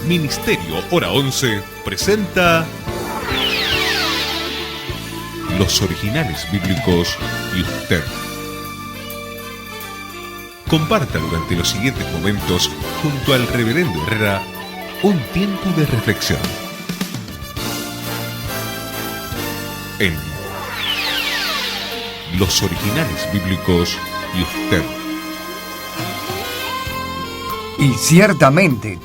Ministerio Hora 11 presenta Los Originales Bíblicos y usted. Comparta durante los siguientes momentos junto al Reverendo Herrera un tiempo de reflexión en Los Originales Bíblicos y usted. Y ciertamente,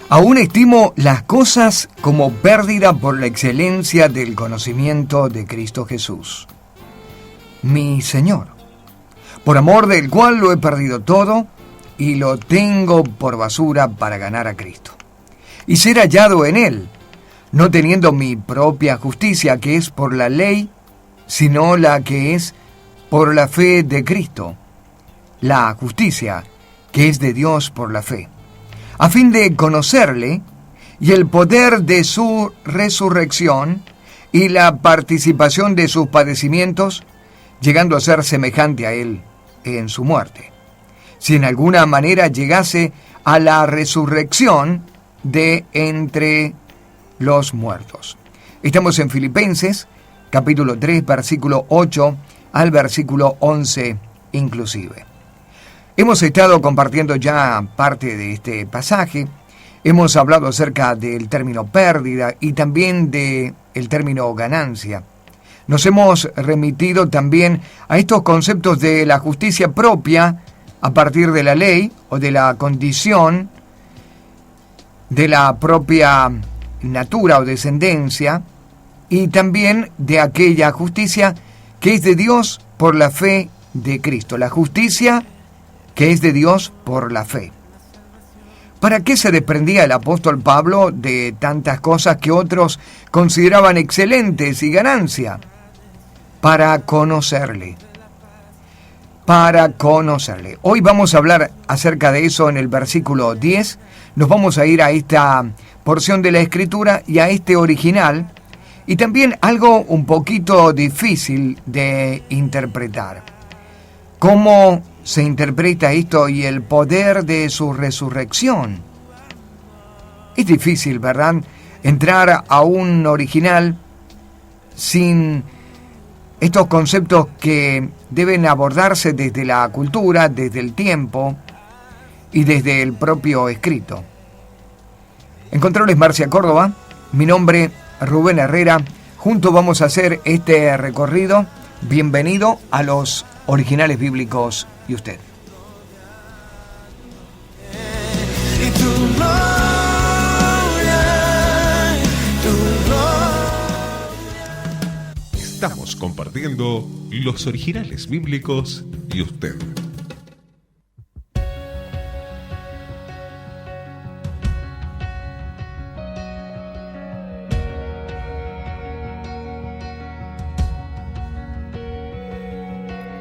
aún estimo las cosas como pérdida por la excelencia del conocimiento de Cristo Jesús, mi Señor, por amor del cual lo he perdido todo y lo tengo por basura para ganar a Cristo, y ser hallado en Él, no teniendo mi propia justicia que es por la ley, sino la que es por la fe de Cristo, la justicia que es de Dios por la fe, a fin de conocerle y el poder de su resurrección y la participación de sus padecimientos, llegando a ser semejante a él en su muerte, si en alguna manera llegase a la resurrección de entre los muertos. Estamos en Filipenses, capítulo 3, versículo 8 al versículo 11 inclusive. Hemos estado compartiendo ya parte de este pasaje. Hemos hablado acerca del término pérdida y también del término ganancia. Nos hemos remitido también a estos conceptos de la justicia propia a partir de la ley o de la condición de la propia natura o descendencia, y también de aquella justicia que es de Dios por la fe de Cristo. La justicia que es de Dios por la fe. ¿Para qué se desprendía el apóstol Pablo de tantas cosas que otros consideraban excelentes y ganancia? Para conocerle. Para conocerle. Hoy vamos a hablar acerca de eso en el versículo 10. Nos vamos a ir a esta porción de la Escritura y a este original, y también algo un poquito difícil de interpretar. ¿Cómo se interpreta esto y el poder de su resurrección? Es difícil, ¿verdad?, entrar a un original sin estos conceptos que deben abordarse desde la cultura, desde el tiempo y desde el propio escrito. En controles Marcia Córdoba, mi nombre Rubén Herrera. Juntos vamos a hacer este recorrido. Bienvenido a los Originales Bíblicos y usted. Estamos compartiendo Los Originales Bíblicos y usted.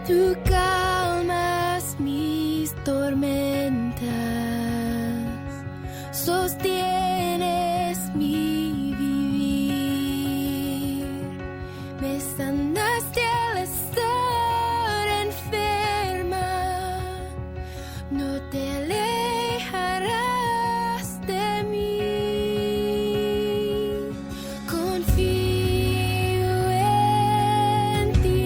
Tú calmas mis tormentas, sostienes mi vivir, me sanaste al estar enferma, no te alejarás de mí, confío en ti.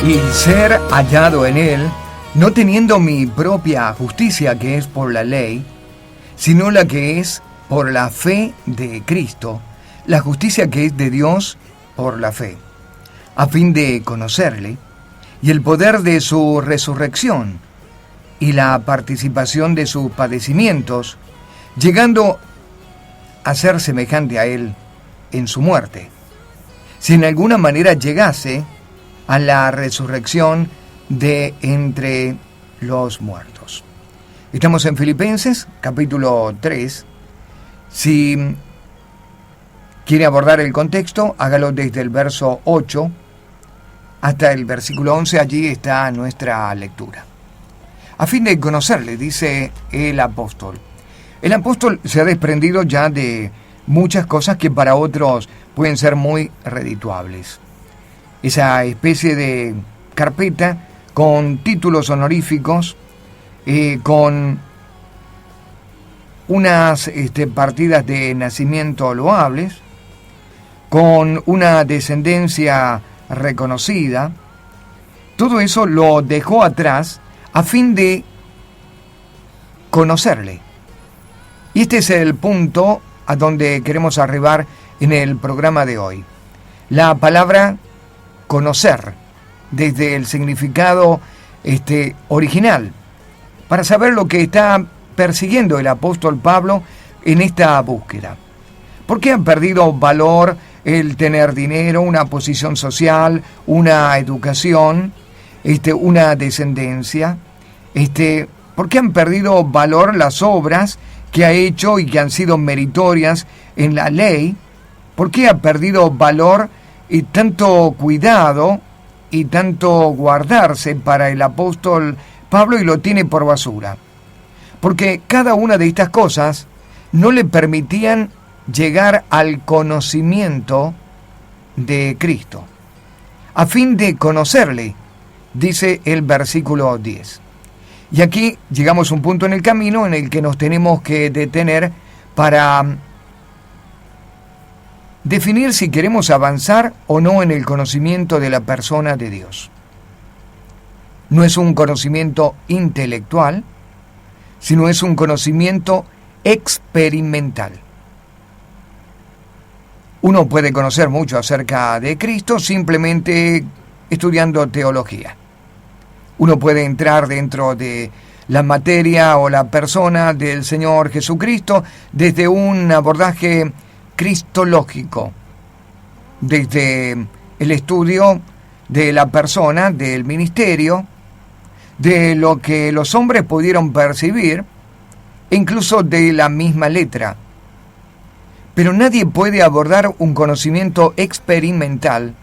y ser hallado en Él, no teniendo mi propia justicia que es por la ley, sino la que es por la fe de Cristo, la justicia que es de Dios por la fe, a fin de conocerle y el poder de su resurrección y la participación de sus padecimientos, llegando a ser semejante a Él en su muerte, si en alguna manera llegase a la resurrección de entre los muertos. Estamos en Filipenses, capítulo 3. Si quiere abordar el contexto, hágalo desde el verso 8 hasta el versículo 11, allí está nuestra lectura. A fin de conocerle, dice el apóstol. El apóstol se ha desprendido ya de muchas cosas que para otros pueden ser muy redituables. Esa especie de carpeta con títulos honoríficos, con unas partidas de nacimiento loables, con una descendencia reconocida, todo eso lo dejó atrás a fin de conocerle. Y este es el punto a donde queremos arribar en el programa de hoy. La palabra conocer, desde el significado original, para saber lo que está persiguiendo el apóstol Pablo en esta búsqueda. ¿Por qué han perdido valor el tener dinero, una posición social, una educación, una descendencia? ¿Por qué han perdido valor las obras que ha hecho y que han sido meritorias en la ley? ¿Por qué ha perdido valor y tanto cuidado y tanto guardarse para el apóstol Pablo y lo tiene por basura? Porque cada una de estas cosas no le permitían llegar al conocimiento de Cristo, a fin de conocerle, dice el versículo 10. Y aquí llegamos a un punto en el camino en el que nos tenemos que detener para definir si queremos avanzar o no en el conocimiento de la persona de Dios. No es un conocimiento intelectual, sino es un conocimiento experimental. Uno puede conocer mucho acerca de Cristo simplemente estudiando teología. Uno puede entrar dentro de la materia o la persona del Señor Jesucristo desde un abordaje cristológico, desde el estudio de la persona, del ministerio, de lo que los hombres pudieron percibir, e incluso de la misma letra. Pero nadie puede abordar un conocimiento experimental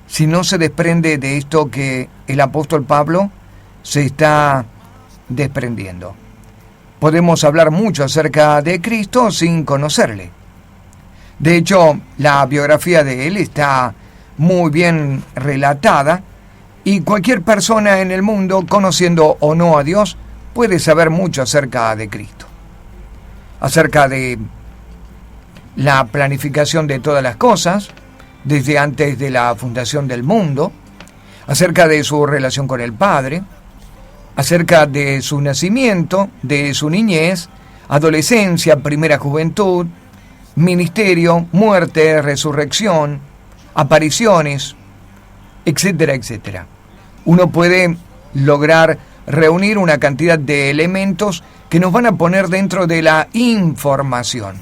si no se desprende de esto que el apóstol Pablo se está desprendiendo. Podemos hablar mucho acerca de Cristo sin conocerle. De hecho, la biografía de él está muy bien relatada y cualquier persona en el mundo, conociendo o no a Dios, puede saber mucho acerca de Cristo. Acerca de la planificación de todas las cosas, desde antes de la fundación del mundo, acerca de su relación con el Padre, acerca de su nacimiento, de su niñez, adolescencia, primera juventud, ministerio, muerte, resurrección, apariciones, etcétera, etcétera. Uno puede lograr reunir una cantidad de elementos que nos van a poner dentro de la información.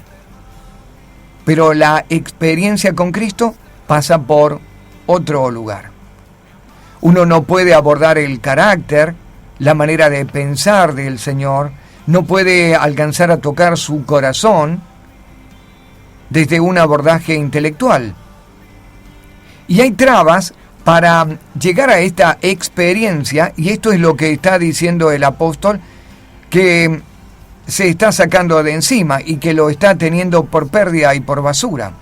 Pero la experiencia con Cristo pasa por otro lugar. Uno no puede abordar el carácter, la manera de pensar del Señor, no puede alcanzar a tocar su corazón desde un abordaje intelectual. Y hay trabas para llegar a esta experiencia, y esto es lo que está diciendo el apóstol, que se está sacando de encima y que lo está teniendo por pérdida y por basura.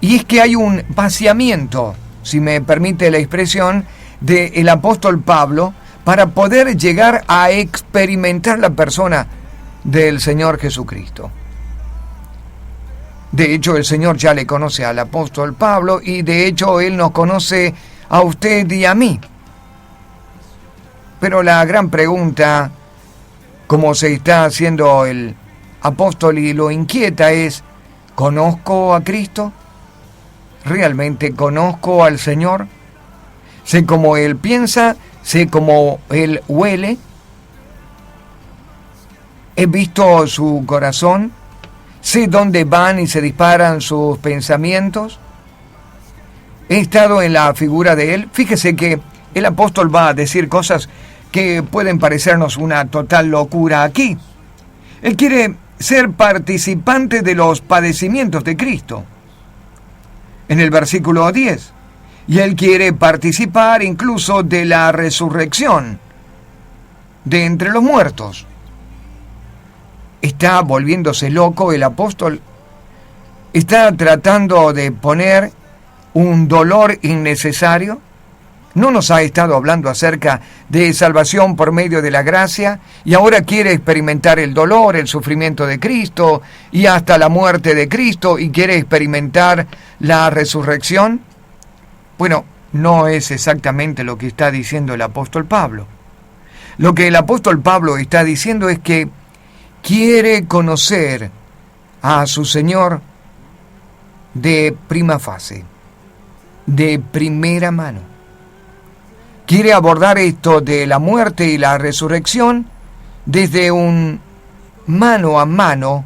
Y es que hay un vaciamiento, si me permite la expresión, del apóstol Pablo para poder llegar a experimentar la persona del Señor Jesucristo. De hecho, el Señor ya le conoce al apóstol Pablo y de hecho Él nos conoce a usted y a mí. Pero la gran pregunta, como se está haciendo el apóstol y lo inquieta, es: ¿conozco a Cristo? ¿Realmente conozco al Señor? ¿Sé cómo Él piensa? ¿Sé cómo Él huele? ¿He visto su corazón? ¿Sé dónde van y se disparan sus pensamientos? ¿He estado en la figura de Él? Fíjese que el apóstol va a decir cosas que pueden parecernos una total locura aquí. Él quiere ser participante de los padecimientos de Cristo, en el versículo 10. Y Él quiere participar incluso de la resurrección de entre los muertos. ¿Está volviéndose loco el apóstol? ¿Está tratando de poner un dolor innecesario? ¿No nos ha estado hablando acerca de salvación por medio de la gracia y ahora quiere experimentar el dolor, el sufrimiento de Cristo y hasta la muerte de Cristo y quiere experimentar la resurrección? Bueno, no es exactamente lo que está diciendo el apóstol Pablo. Lo que el apóstol Pablo está diciendo es que quiere conocer a su Señor de prima fase, de primera mano. Quiere abordar esto de la muerte y la resurrección desde un mano a mano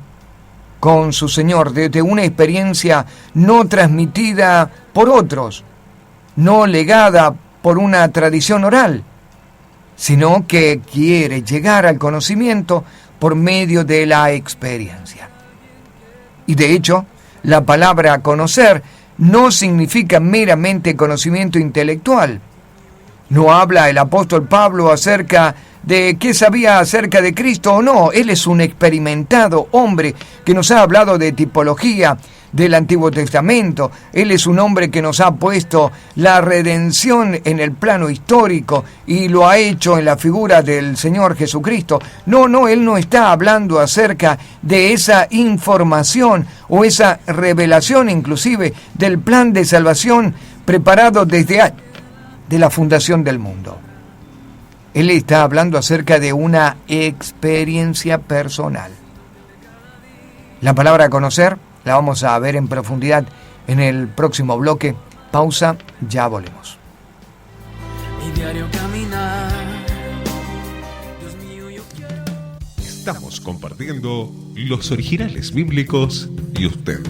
con su Señor, desde una experiencia no transmitida por otros, no legada por una tradición oral, sino que quiere llegar al conocimiento por medio de la experiencia. Y de hecho, la palabra conocer no significa meramente conocimiento intelectual. No habla el apóstol Pablo acerca de qué sabía acerca de Cristo o no. Él es un experimentado hombre que nos ha hablado de tipología del Antiguo Testamento. Él es un hombre que nos ha puesto la redención en el plano histórico y lo ha hecho en la figura del Señor Jesucristo. No, él no está hablando acerca de esa información o esa revelación inclusive del plan de salvación preparado desde de la fundación del mundo. Él está hablando acerca de una experiencia personal. La palabra conocer la vamos a ver en profundidad en el próximo bloque. Pausa, ya volvemos. Mi diario caminar. Dios mío, yo quiero. Estamos compartiendo los originales bíblicos y usted.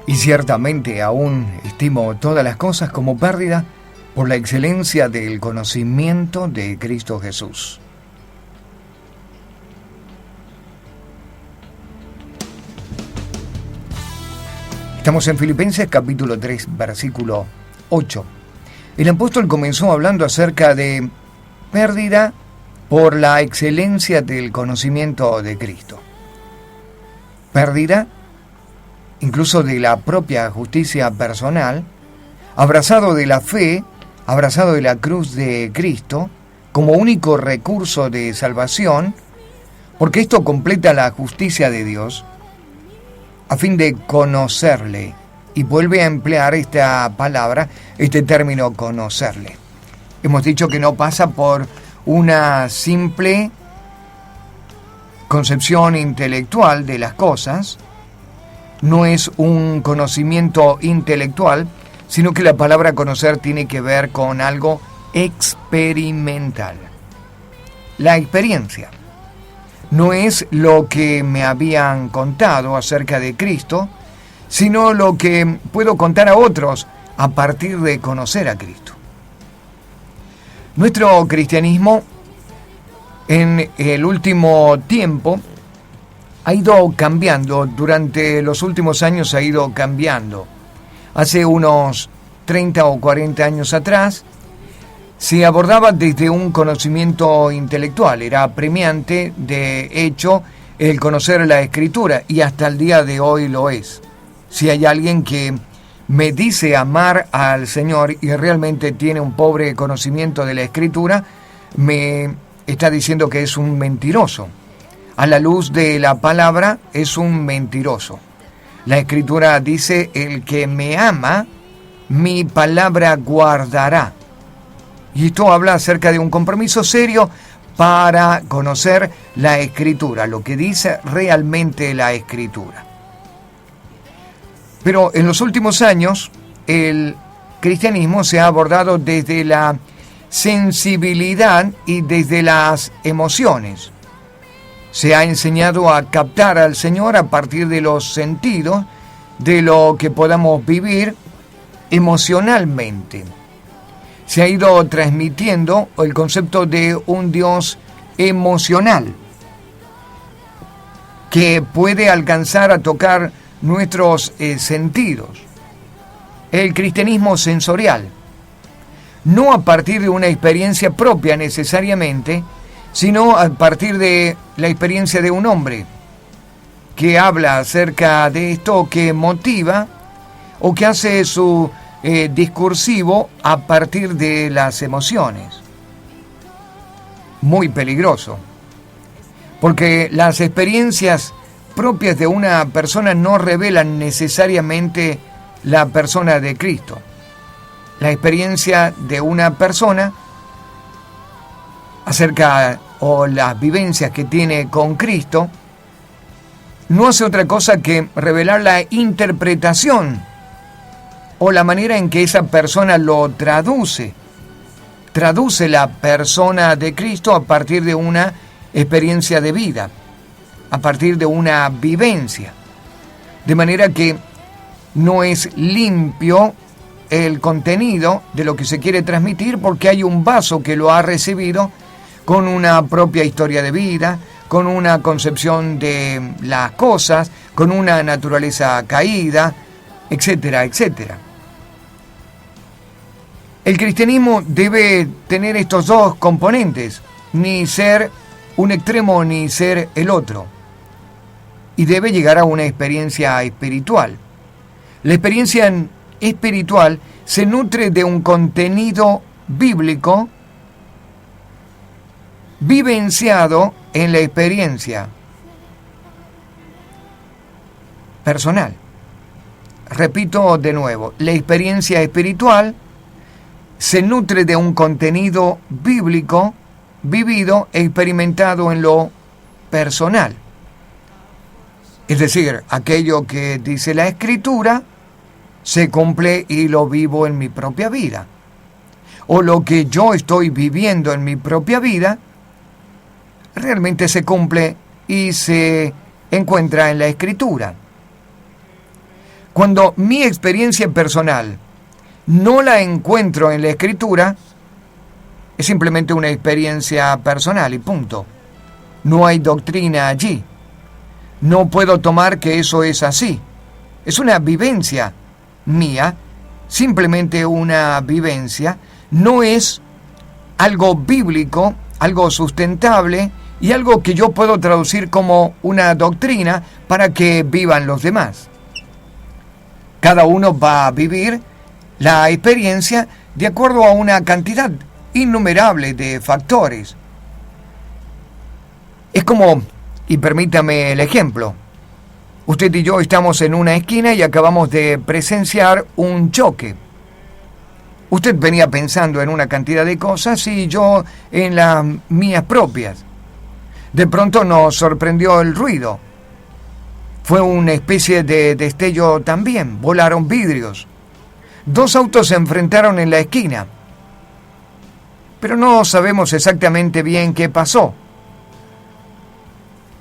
Y ciertamente aún estimo todas las cosas como pérdida por la excelencia del conocimiento de Cristo Jesús. Estamos en Filipenses capítulo 3, versículo 8. El apóstol comenzó hablando acerca de pérdida por la excelencia del conocimiento de Cristo. Pérdida incluso de la propia justicia personal, abrazado de la fe, abrazado de la cruz de Cristo, como único recurso de salvación, porque esto completa la justicia de Dios, a fin de conocerle. Y vuelve a emplear esta palabra, este término, conocerle. Hemos dicho que no pasa por una simple concepción intelectual de las cosas, no es un conocimiento intelectual, sino que la palabra conocer tiene que ver con algo experimental. La experiencia no es lo que me habían contado acerca de Cristo, sino lo que puedo contar a otros a partir de conocer a Cristo. Nuestro cristianismo en el último tiempo ha ido cambiando, durante los últimos años ha ido cambiando. Hace unos 30 o 40 años atrás se abordaba desde un conocimiento intelectual, era apremiante de hecho el conocer la Escritura, y hasta el día de hoy lo es. Si hay alguien que me dice amar al Señor y realmente tiene un pobre conocimiento de la Escritura, me está diciendo que es un mentiroso. A la luz de la palabra es un mentiroso. La Escritura dice: el que me ama, mi palabra guardará. Y esto habla acerca de un compromiso serio para conocer la Escritura, lo que dice realmente la Escritura. Pero en los últimos años, el cristianismo se ha abordado desde la sensibilidad y desde las emociones. Se ha enseñado a captar al Señor a partir de los sentidos, de lo que podamos vivir emocionalmente. Se ha ido transmitiendo el concepto de un Dios emocional, que puede alcanzar a tocar nuestros sentidos. El cristianismo sensorial, no a partir de una experiencia propia necesariamente, sino a partir de la experiencia de un hombre que habla acerca de esto, que motiva o que hace su discursivo a partir de las emociones. Muy peligroso, porque las experiencias propias de una persona no revelan necesariamente la persona de Cristo. La experiencia de una persona acerca o las vivencias que tiene con Cristo no hace otra cosa que revelar la interpretación o la manera en que esa persona lo traduce la persona de Cristo a partir de una experiencia de vida, a partir de una vivencia, de manera que no es limpio el contenido de lo que se quiere transmitir, porque hay un vaso que lo ha recibido con una propia historia de vida, con una concepción de las cosas, con una naturaleza caída, etcétera, etcétera. El cristianismo debe tener estos dos componentes, ni ser un extremo ni ser el otro, y debe llegar a una experiencia espiritual. La experiencia espiritual se nutre de un contenido bíblico vivenciado en la experiencia personal. Repito de nuevo, la experiencia espiritual se nutre de un contenido bíblico vivido e experimentado en lo personal. Es decir, aquello que dice la Escritura se cumple y lo vivo en mi propia vida. O lo que yo estoy viviendo en mi propia vida realmente se cumple y se encuentra en la Escritura. Cuando mi experiencia personal no la encuentro en la Escritura, es simplemente una experiencia personal y punto. No hay doctrina allí. No puedo tomar que eso es así. Es una vivencia mía, simplemente una vivencia. No es algo bíblico, algo sustentable y algo que yo puedo traducir como una doctrina para que vivan los demás. Cada uno va a vivir la experiencia de acuerdo a una cantidad innumerable de factores. Es como, y permítame el ejemplo, usted y yo estamos en una esquina y acabamos de presenciar un choque. Usted venía pensando en una cantidad de cosas y yo en las mías propias. De pronto nos sorprendió el ruido. Fue una especie de destello también, volaron vidrios. 2 autos se enfrentaron en la esquina, pero no sabemos exactamente bien qué pasó.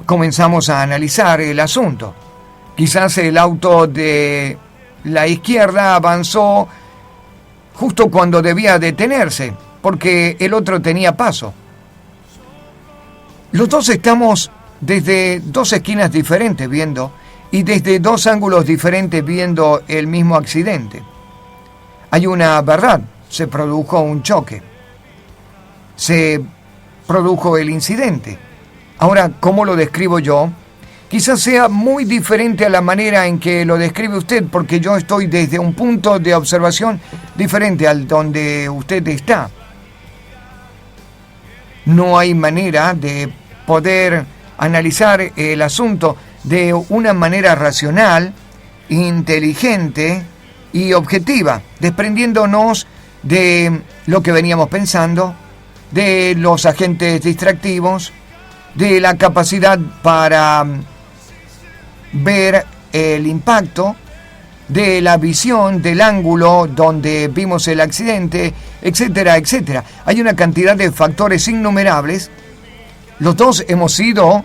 Comenzamos a analizar el asunto. Quizás el auto de la izquierda avanzó justo cuando debía detenerse, porque el otro tenía paso. Los dos estamos desde 2 esquinas diferentes viendo, y desde 2 ángulos diferentes viendo el mismo accidente. Hay una verdad, se produjo un choque. Se produjo el incidente. Ahora, ¿cómo lo describo yo? Quizás sea muy diferente a la manera en que lo describe usted, porque yo estoy desde un punto de observación diferente al donde usted está. No hay manera de poder analizar el asunto de una manera racional, inteligente y objetiva, desprendiéndonos de lo que veníamos pensando, de los agentes distractivos, de la capacidad para ver el impacto, de la visión, del ángulo donde vimos el accidente, etcétera, etcétera. Hay una cantidad de factores innumerables. Los dos hemos sido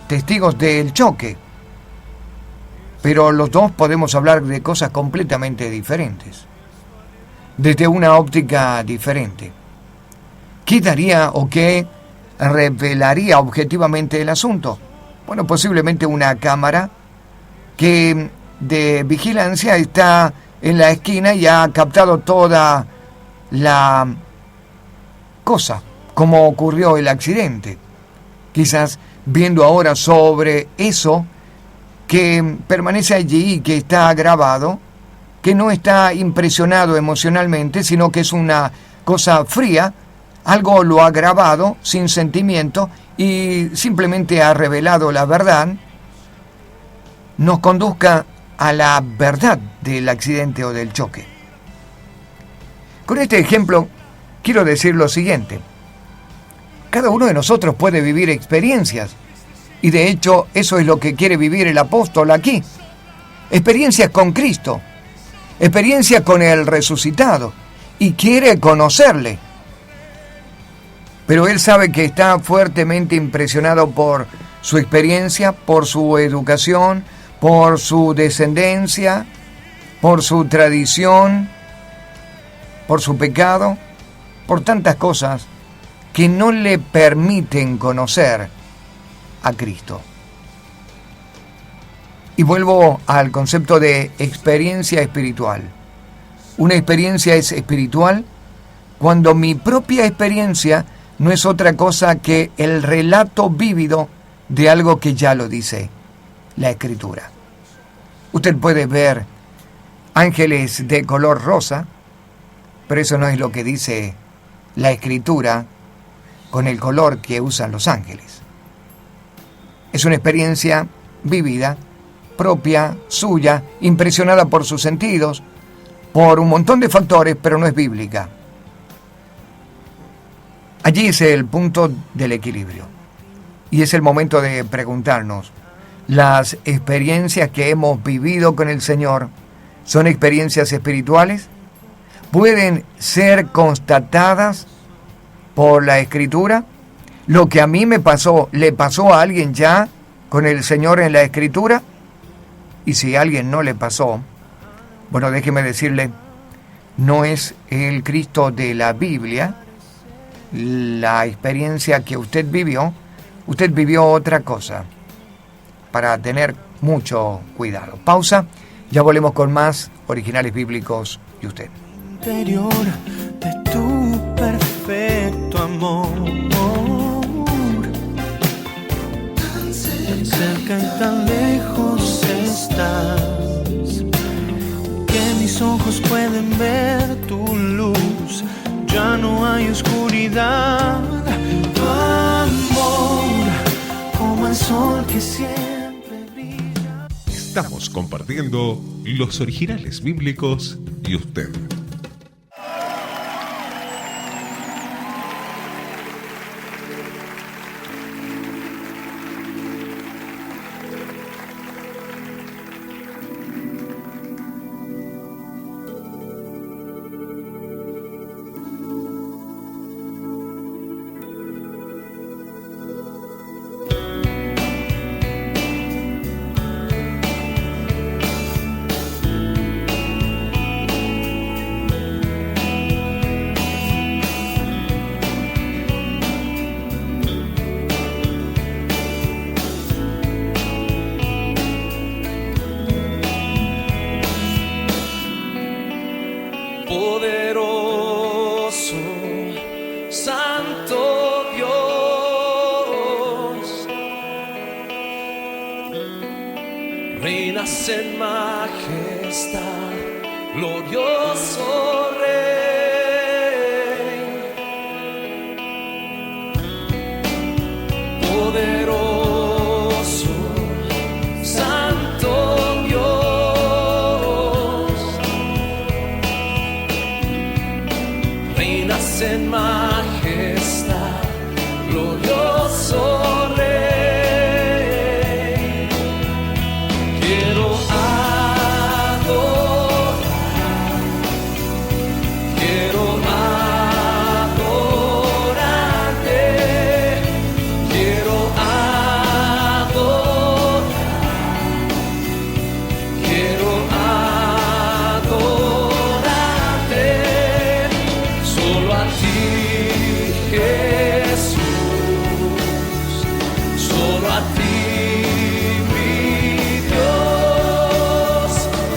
testigos del choque, pero los dos podemos hablar de cosas completamente diferentes, desde una óptica diferente. ¿Qué daría o qué revelaría objetivamente el asunto? Bueno, posiblemente una cámara que de vigilancia está en la esquina y ha captado toda la cosa, como ocurrió el accidente. Quizás viendo ahora sobre eso que permanece allí, que está grabado, que no está impresionado emocionalmente, sino que es una cosa fría, algo lo ha grabado sin sentimiento y simplemente ha revelado la verdad, nos conduzca a la verdad del accidente o del choque. Con este ejemplo quiero decir lo siguiente: cada uno de nosotros puede vivir experiencias, y de hecho eso es lo que quiere vivir el apóstol aquí. Experiencias con Cristo, experiencias con el resucitado, y quiere conocerle. Pero él sabe que está fuertemente impresionado por su experiencia, por su educación, por su descendencia, por su tradición, por su pecado, por tantas cosas que no le permiten conocer a Cristo. Y vuelvo al concepto de experiencia espiritual. Una experiencia es espiritual cuando mi propia experiencia no es otra cosa que el relato vívido de algo que ya lo dice la Escritura. Usted puede ver ángeles de color rosa, pero eso no es lo que dice la Escritura con el color que usan los ángeles. Es una experiencia vívida, propia, suya, impresionada por sus sentidos, por un montón de factores, pero no es bíblica. Allí es el punto del equilibrio. Y es el momento de preguntarnos, ¿las experiencias que hemos vivido con el Señor son experiencias espirituales? ¿Pueden ser constatadas por la Escritura? ¿Lo que a mí me pasó, le pasó a alguien ya con el Señor en la Escritura? Y si a alguien no le pasó, bueno, déjeme decirle, no es el Cristo de la Biblia la experiencia que usted vivió otra cosa, para tener mucho cuidado. Pausa, ya volvemos con más Originales Bíblicos y usted. Interior de tu perfecto amor, tan cerca y tan lejos estás, que mis ojos pueden ver tu luz, ya no hay oscuridad. Tu amor, como el sol que siempre brilla. Estamos compartiendo los Originales Bíblicos y usted. Poderoso, santo Dios, reinas en majestad, glorioso Rey. Poderoso, santo en majestad, glorioso Rey. Quiero adorar, quiero adorarte, quiero adorar, quiero adorarte. Solo a ti, Jesús, solo a ti, mi Dios,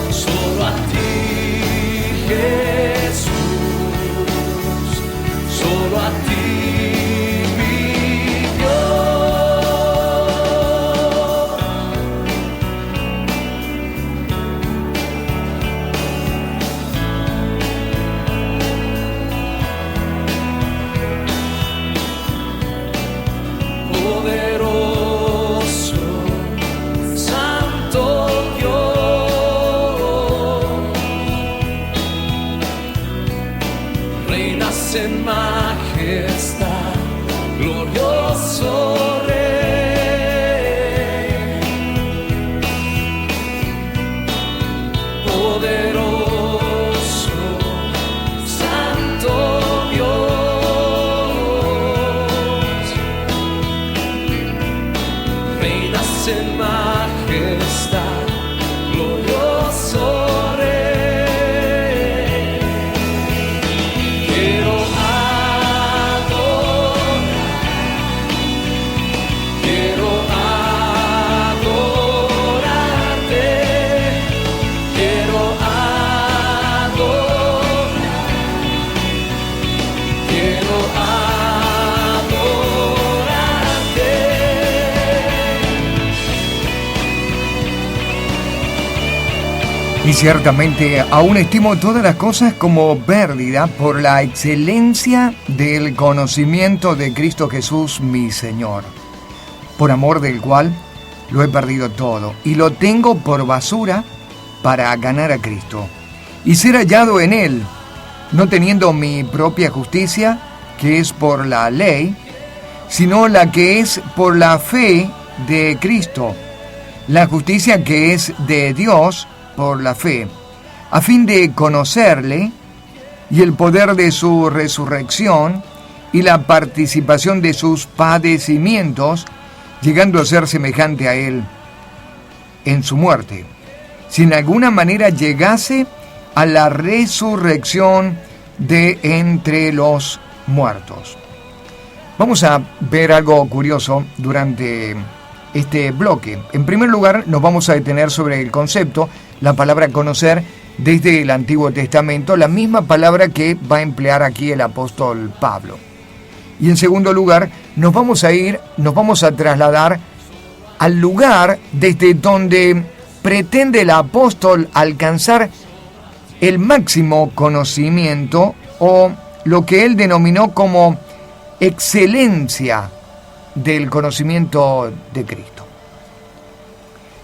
solo a ti, Jesús, solo a ti, mi poderoso, santo Dios, reinas en majestad, glorioso Rey. Poderoso, santo Dios, reinas en majestad, glorioso Rey. Quiero adorar, quiero adorarte, quiero adorar, quiero adorarte. Y ciertamente aún estimo todas las cosas como pérdida por la excelencia del conocimiento de Cristo Jesús mi Señor, por amor del cual lo he perdido todo y lo tengo por basura para ganar a Cristo y ser hallado en Él, no teniendo mi propia justicia, que es por la ley, sino la que es por la fe de Cristo, la justicia que es de Dios por la fe, a fin de conocerle y el poder de su resurrección y la participación de sus padecimientos, llegando a ser semejante a él en su muerte, si en alguna manera llegase a la resurrección de entre los muertos. Vamos a ver algo curioso durante este bloque. En primer lugar, nos vamos a detener sobre el concepto, la palabra conocer, desde el Antiguo Testamento, la misma palabra que va a emplear aquí el apóstol Pablo. Y en segundo lugar, nos vamos a trasladar al lugar desde donde pretende el apóstol alcanzar el máximo conocimiento, o lo que él denominó como excelencia del conocimiento de Cristo.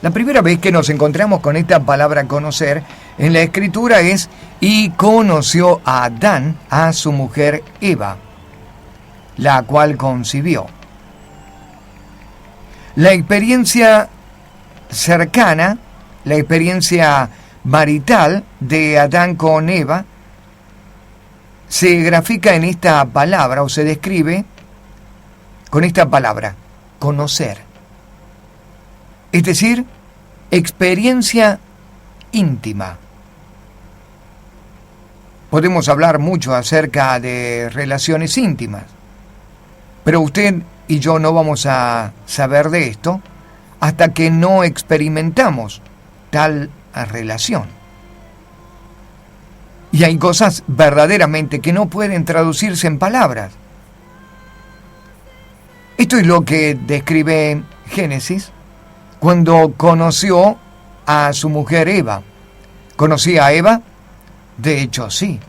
La primera vez que nos encontramos con esta palabra conocer en la Escritura es: y conoció a Adán a su mujer Eva, la cual concibió. La experiencia cercana, la experiencia marital de Adán con Eva, se grafica en esta palabra, o se describe con esta palabra, conocer. Es decir, experiencia íntima. Podemos hablar mucho acerca de relaciones íntimas, pero usted y yo no vamos a saber de esto hasta que no experimentamos tal relación. Y hay cosas verdaderamente que no pueden traducirse en palabras. Esto es lo que describe Génesis cuando conoció a su mujer Eva. ¿Conocía a Eva? De hecho, sí.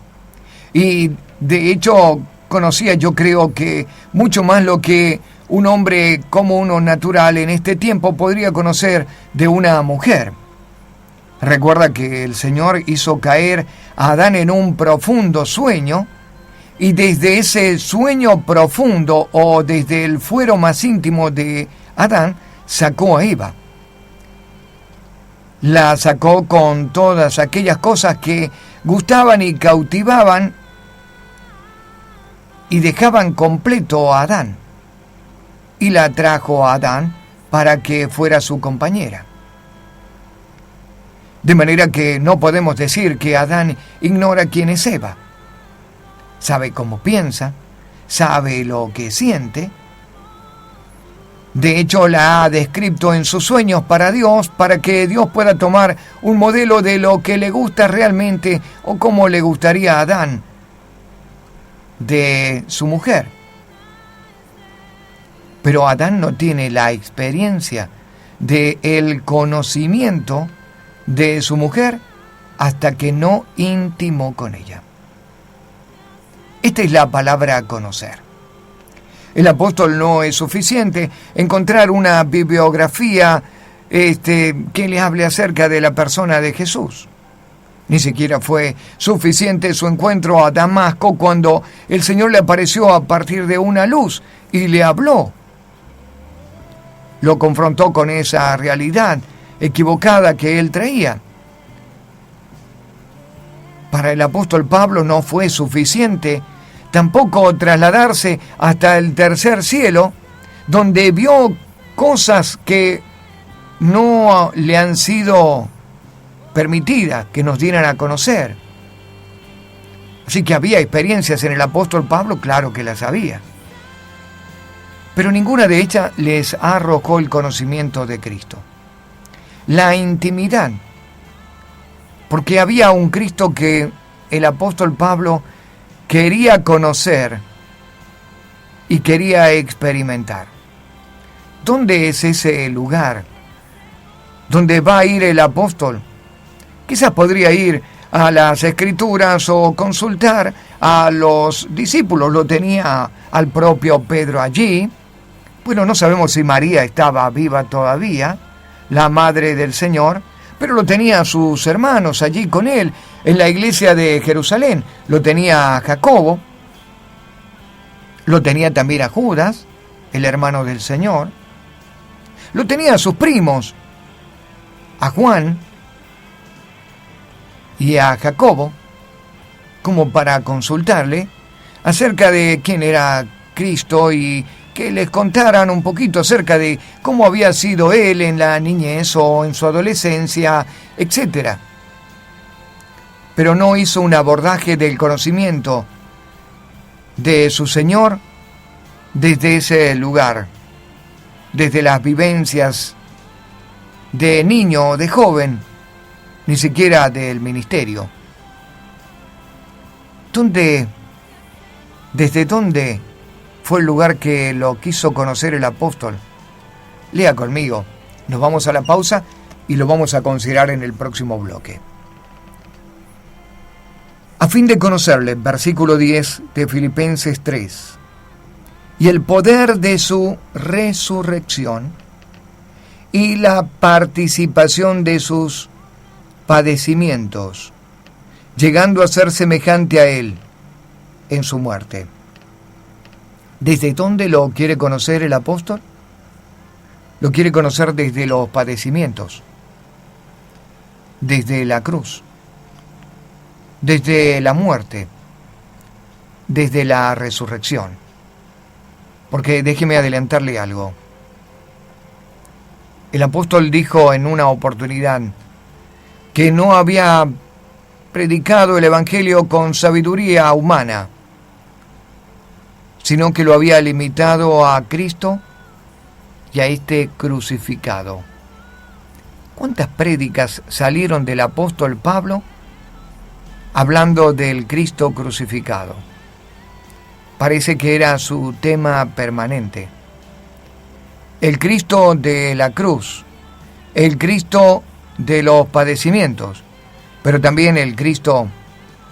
Y de hecho conocía, yo creo que mucho más lo que un hombre común o natural en este tiempo podría conocer de una mujer. Recuerda que el Señor hizo caer a Adán en un profundo sueño, y desde ese sueño profundo, o desde el fuero más íntimo de Adán, sacó a Eva. La sacó con todas aquellas cosas que gustaban y cautivaban y dejaban completo a Adán, y la trajo a Adán para que fuera su compañera. De manera que no podemos decir que Adán ignora quién es Eva. Sabe cómo piensa, sabe lo que siente. De hecho, la ha descrito en sus sueños para Dios, para que Dios pueda tomar un modelo de lo que le gusta realmente, o cómo le gustaría a Adán de su mujer. Pero Adán no tiene la experiencia del conocimiento de su mujer hasta que no intimó con ella. Esta es la palabra conocer. El apóstol no es suficiente encontrar una bibliografía que le hable acerca de la persona de Jesús. Ni siquiera fue suficiente su encuentro a Damasco, cuando el Señor le apareció a partir de una luz y le habló. Lo confrontó con esa realidad equivocada que él traía. Para el apóstol Pablo no fue suficiente tampoco trasladarse hasta el tercer cielo, donde vio cosas que no le han sido permitidas que nos dieran a conocer. Así que había experiencias en el apóstol Pablo, claro que las había, pero ninguna de ellas les arrojó el conocimiento de Cristo, la intimidad, porque había un Cristo que el apóstol Pablo quería conocer y quería experimentar. ¿Dónde es ese lugar donde va a ir el apóstol? Quizás podría ir a las Escrituras o consultar a los discípulos. Lo tenía al propio Pedro allí. Bueno, no sabemos si María estaba viva todavía, la madre del Señor, pero lo tenía a sus hermanos allí con él, en la iglesia de Jerusalén. Lo tenía a Jacobo, lo tenía también a Judas, el hermano del Señor, lo tenía a sus primos, a Juan y a Jacobo, como para consultarle acerca de quién era Cristo y que les contaran un poquito acerca de cómo había sido él en la niñez o en su adolescencia, etc. Pero no hizo un abordaje del conocimiento de su Señor desde ese lugar, desde las vivencias de niño o de joven, ni siquiera del ministerio. ¿Desde dónde fue el lugar que lo quiso conocer el apóstol? Lea conmigo. Nos vamos a la pausa y lo vamos a considerar en el próximo bloque. A fin de conocerle, versículo 10 de Filipenses 3, y el poder de su resurrección y la participación de sus padecimientos, llegando a ser semejante a él en su muerte. ¿Desde dónde lo quiere conocer el apóstol? Lo quiere conocer desde los padecimientos, desde la cruz, desde la muerte, desde la resurrección. Porque déjeme adelantarle algo. El apóstol dijo en una oportunidad que no había predicado el evangelio con sabiduría humana, sino que lo había limitado a Cristo y a este crucificado. ¿Cuántas prédicas salieron del apóstol Pablo hablando del Cristo crucificado? Parece que era su tema permanente. El Cristo de la cruz, el Cristo de los padecimientos, pero también el Cristo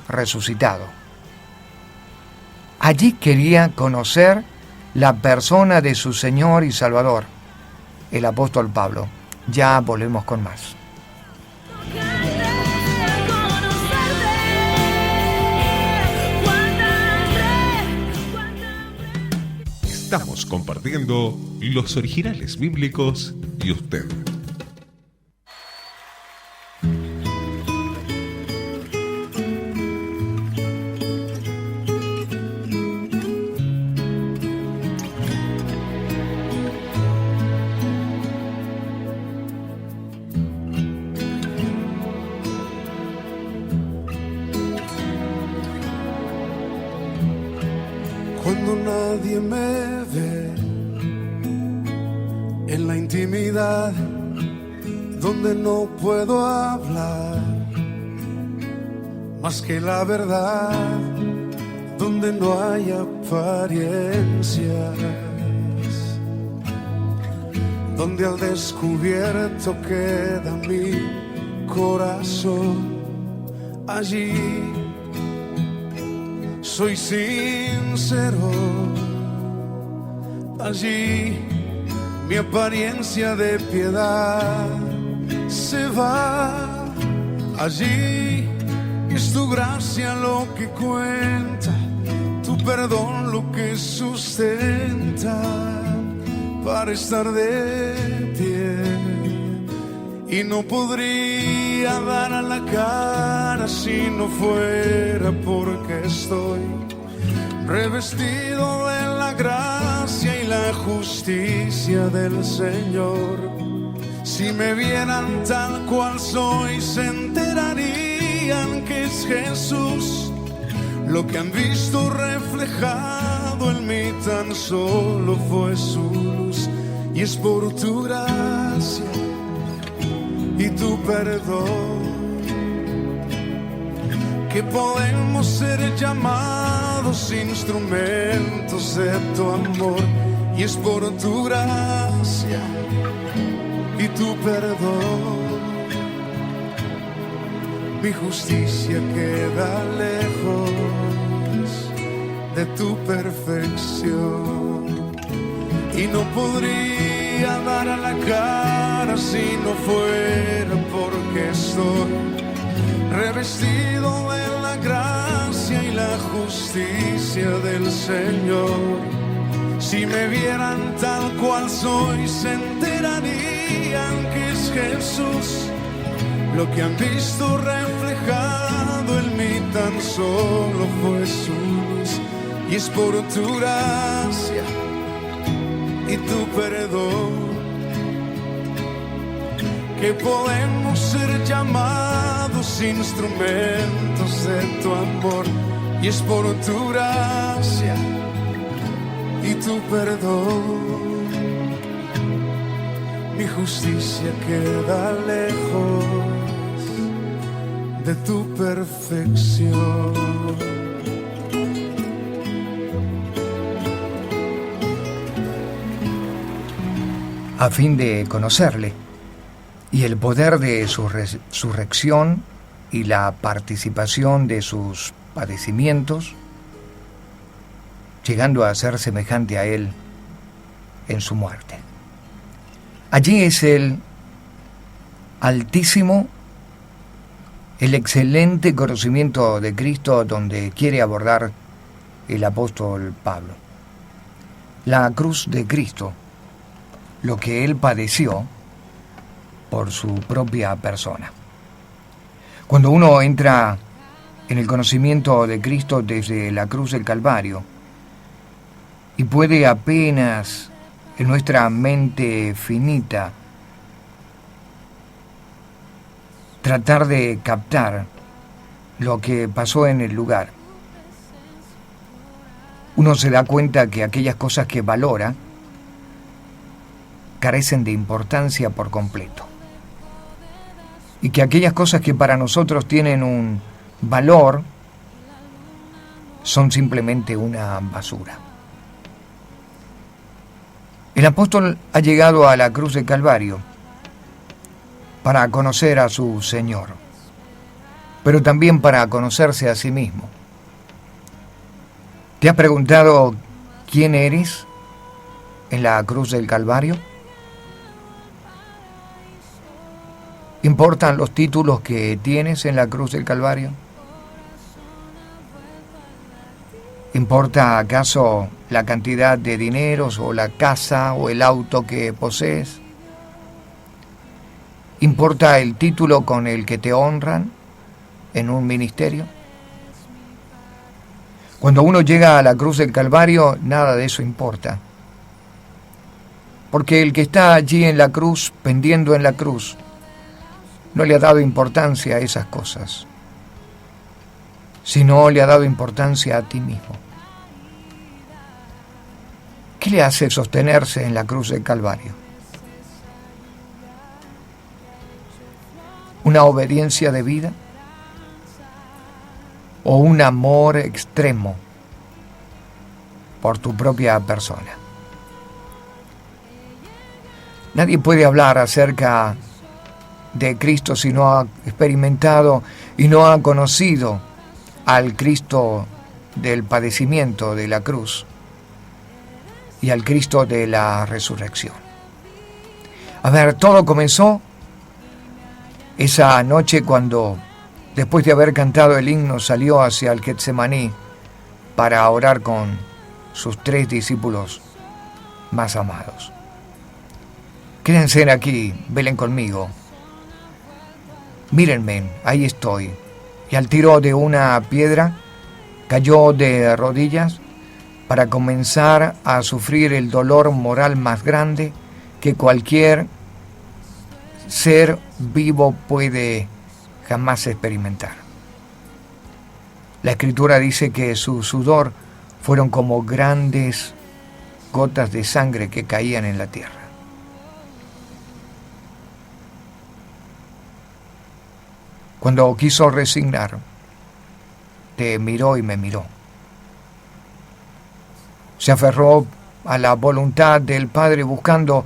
resucitado. Allí quería conocer la persona de su Señor y Salvador, el apóstol Pablo. Ya volvemos con más. Estamos compartiendo los originales bíblicos y usted. Cuando nadie me ve en la intimidad, donde no puedo hablar más que la verdad, donde no hay apariencias, donde al descubierto queda mi corazón, allí soy sincero, allí mi apariencia de piedad se va, allí es tu gracia lo que cuenta, tu perdón lo que sustenta para estar de pie. Y no podría dar a la cara si no fuera porque estoy revestido de la gracia y la justicia del Señor. Si me vieran tal cual soy, se enterarían que es Jesús. Lo que han visto reflejado en mí tan solo fue su luz. Y es por tu gracia y tu perdón que podemos ser llamados instrumentos de tu amor. Y es por tu gracia y tu perdón mi justicia queda lejos de tu perfección. Y no podría dar a la cara si no fuera porque estoy revestido de la gracia y la justicia del Señor. Si me vieran tal cual soy, se enterarían que es Jesús. Lo que han visto reflejado en mí tan solo fue su luz. Y es por tu gracia y tu perdón, que podemos ser llamados instrumentos de tu amor, y es por tu gracia y tu perdón. Mi justicia queda lejos de tu perfección. A fin de conocerle y el poder de su resurrección y la participación de sus padecimientos, llegando a ser semejante a él en su muerte. Allí es el altísimo, el excelente conocimiento de Cristo donde quiere abordar el apóstol Pablo. La cruz de Cristo, lo que él padeció por su propia persona. Cuando uno entra en el conocimiento de Cristo desde la cruz del Calvario y puede apenas en nuestra mente finita tratar de captar lo que pasó en el lugar, uno se da cuenta que aquellas cosas que valora carecen de importancia por completo, y que aquellas cosas que para nosotros tienen un valor son simplemente una basura. El apóstol ha llegado a la cruz del Calvario para conocer a su Señor, pero también para conocerse a sí mismo. ¿Te has preguntado quién eres en la cruz del Calvario? ¿Importan los títulos que tienes en la cruz del Calvario? ¿Importa acaso la cantidad de dineros o la casa o el auto que posees? ¿Importa el título con el que te honran en un ministerio? Cuando uno llega a la cruz del Calvario, nada de eso importa. Porque el que está allí en la cruz, pendiendo en la cruz, no le ha dado importancia a esas cosas, sino le ha dado importancia a ti mismo. ¿Qué le hace sostenerse en la cruz del Calvario? ¿Una obediencia de vida? ¿O un amor extremo por tu propia persona? Nadie puede hablar acerca de Cristo si no ha experimentado y no ha conocido al Cristo del padecimiento de la cruz y al Cristo de la resurrección. A ver, todo comenzó esa noche cuando, después de haber cantado el himno, salió hacia el Getsemaní para orar con sus 3 discípulos más amados. Quédense aquí, velen conmigo. Mírenme, ahí estoy. Y al tiro de una piedra cayó de rodillas para comenzar a sufrir el dolor moral más grande que cualquier ser vivo puede jamás experimentar. La Escritura dice que su sudor fueron como grandes gotas de sangre que caían en la tierra. Cuando quiso resignar, te miró y me miró. Se aferró a la voluntad del Padre buscando,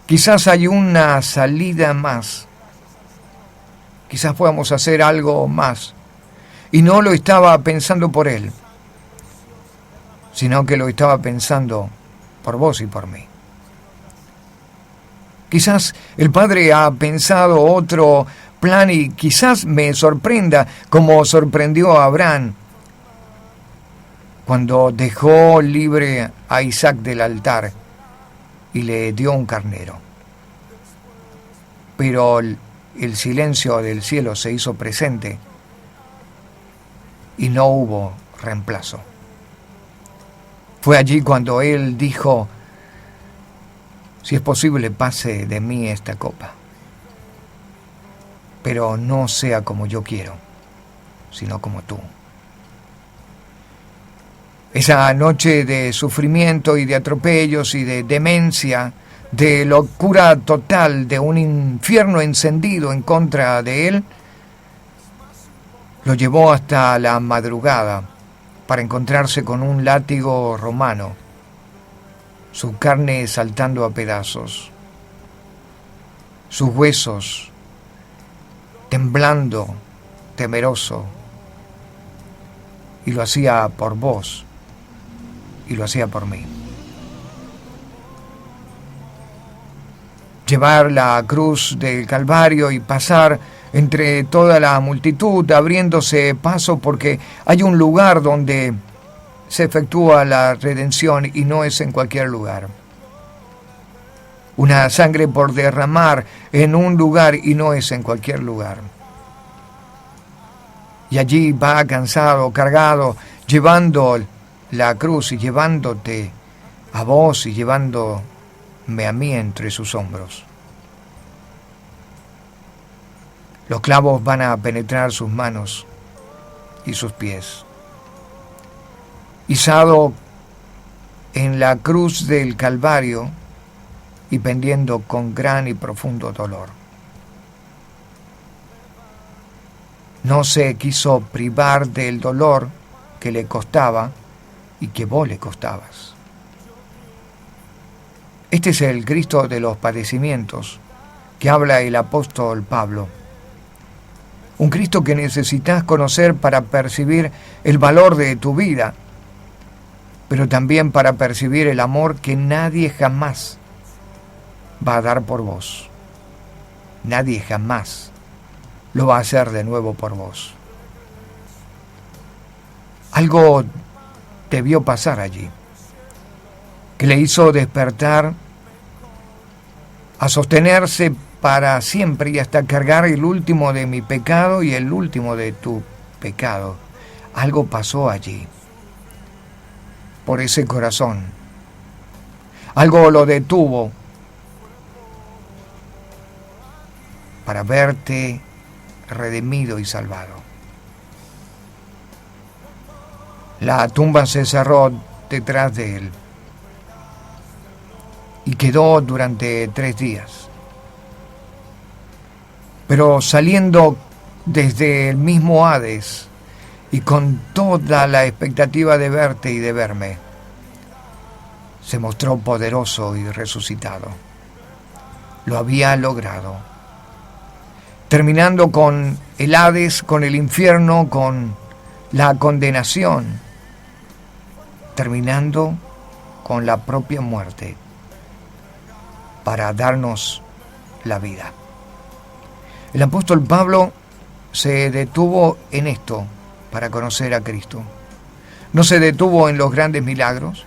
quizás hay una salida más, quizás podamos hacer algo más. Y no lo estaba pensando por él, sino que lo estaba pensando por vos y por mí. Quizás el Padre ha pensado otro plan y quizás me sorprenda como sorprendió a Abraham cuando dejó libre a Isaac del altar y le dio un carnero. Pero el silencio del cielo se hizo presente y no hubo reemplazo. Fue allí cuando él dijo: Si es posible, pase de mí esta copa, pero no sea como yo quiero, sino como tú. Esa noche de sufrimiento y de atropellos y de demencia, de locura total, de un infierno encendido en contra de él, lo llevó hasta la madrugada para encontrarse con un látigo romano, su carne saltando a pedazos, sus huesos temblando, temeroso, y lo hacía por vos, y lo hacía por mí. Llevar la cruz del Calvario y pasar entre toda la multitud, abriéndose paso, porque hay un lugar donde se efectúa la redención y no es en cualquier lugar. Una sangre por derramar en un lugar y no es en cualquier lugar. Y allí va cansado, cargado, llevando la cruz y llevándote a vos y llevándome a mí entre sus hombros. Los clavos van a penetrar sus manos y sus pies. Izado en la cruz del Calvario y pendiendo con gran y profundo dolor. No se quiso privar del dolor que le costaba y que vos le costabas. Este es el Cristo de los padecimientos que habla el apóstol Pablo. Un Cristo que necesitas conocer para percibir el valor de tu vida, pero también para percibir el amor que nadie jamás va a dar por vos. Nadie jamás lo va a hacer de nuevo por vos. Algo debió pasar allí, que le hizo despertar, a sostenerse para siempre y hasta cargar el último de mi pecado y el último de tu pecado. Algo pasó allí, por ese corazón. Algo lo detuvo para verte redimido y salvado. La tumba se cerró detrás de él y quedó durante 3 días. Pero saliendo desde el mismo Hades y con toda la expectativa de verte y de verme, se mostró poderoso y resucitado. Lo había logrado. Terminando con el Hades, con el infierno, con la condenación, terminando con la propia muerte para darnos la vida. El apóstol Pablo se detuvo en esto para conocer a Cristo. No se detuvo en los grandes milagros,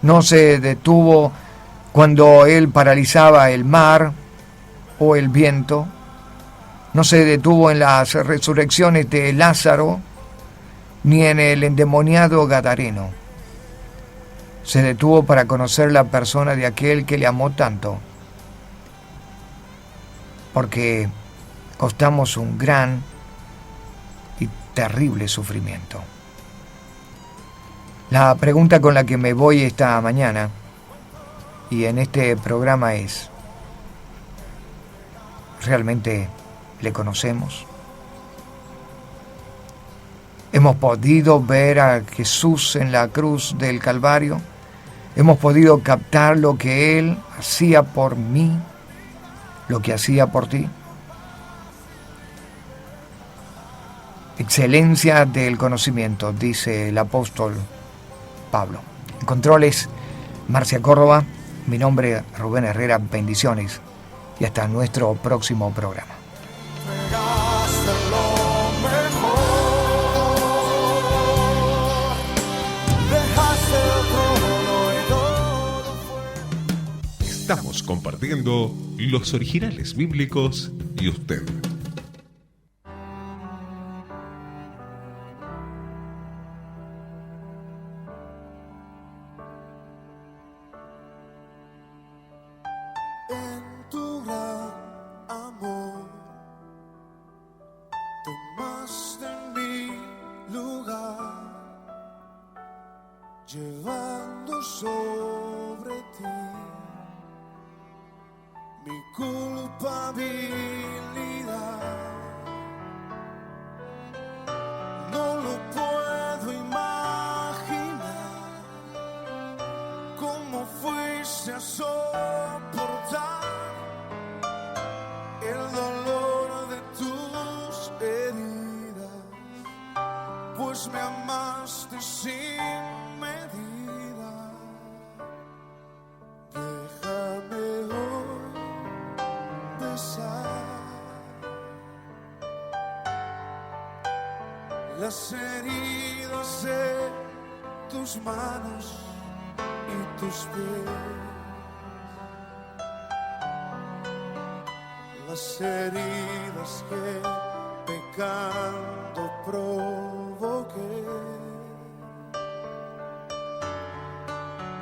no se detuvo cuando él paralizaba el mar o el viento, no se detuvo en las resurrecciones de Lázaro, ni en el endemoniado Gadareno. Se detuvo para conocer la persona de aquel que le amó tanto, porque costamos un gran y terrible sufrimiento. La pregunta con la que me voy esta mañana y en este programa es: ¿realmente le conocemos? ¿Hemos podido ver a Jesús en la cruz del Calvario? ¿Hemos podido captar lo que Él hacía por mí, lo que hacía por ti? Excelencia del conocimiento, dice el apóstol Pablo. En controles, Marcia Córdoba. Mi nombre es Rubén Herrera. Bendiciones y hasta nuestro próximo programa. Estamos compartiendo los originales bíblicos y usted. en tu gran amor. Tomaste mi lugar, llevando sobre ti mi culpabilidad. No lo puedo imaginar, cómo fuiste a soportar el dolor de tus heridas, pues me amaste sin medida. Déjame hoy besar las heridas de tus manos y tus pies, las heridas que pecando provoqué.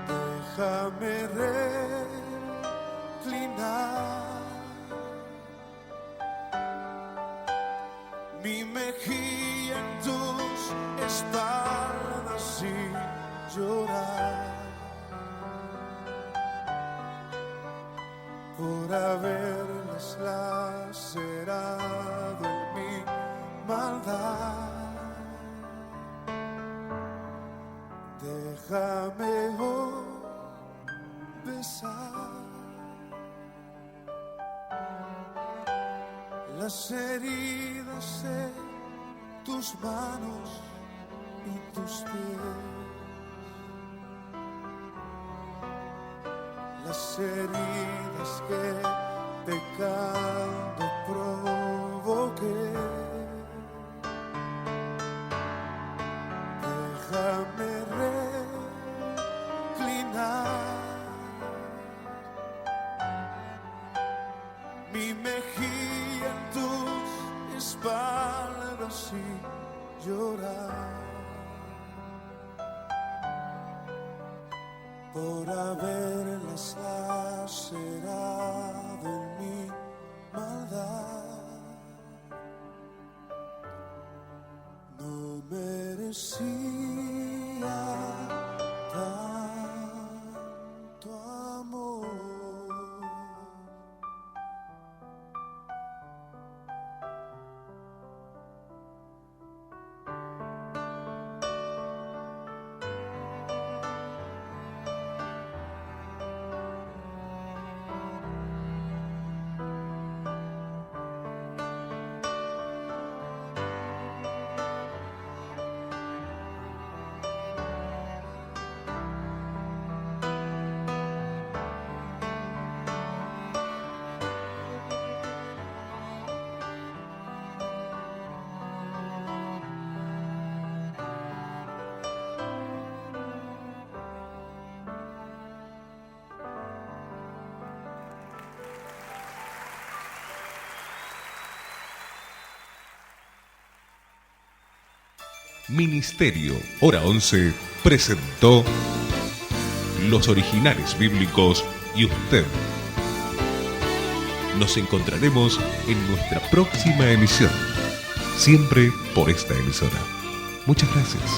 Déjame reclinar mi mejilla en tus espaldas y llorar por haberles lacerado en mi maldad. Déjame hoy besar las heridas de tus manos y tus pies, las heridas que pecando provoqué. Déjame reclinar mi mejilla en tus espaldas y llorar por haberlas lacerado en mi maldad. No merecía tanto amor. Ministerio Hora 11 presentó Los Originales Bíblicos y usted. Nos encontraremos en nuestra próxima emisión, siempre por esta emisora. Muchas gracias.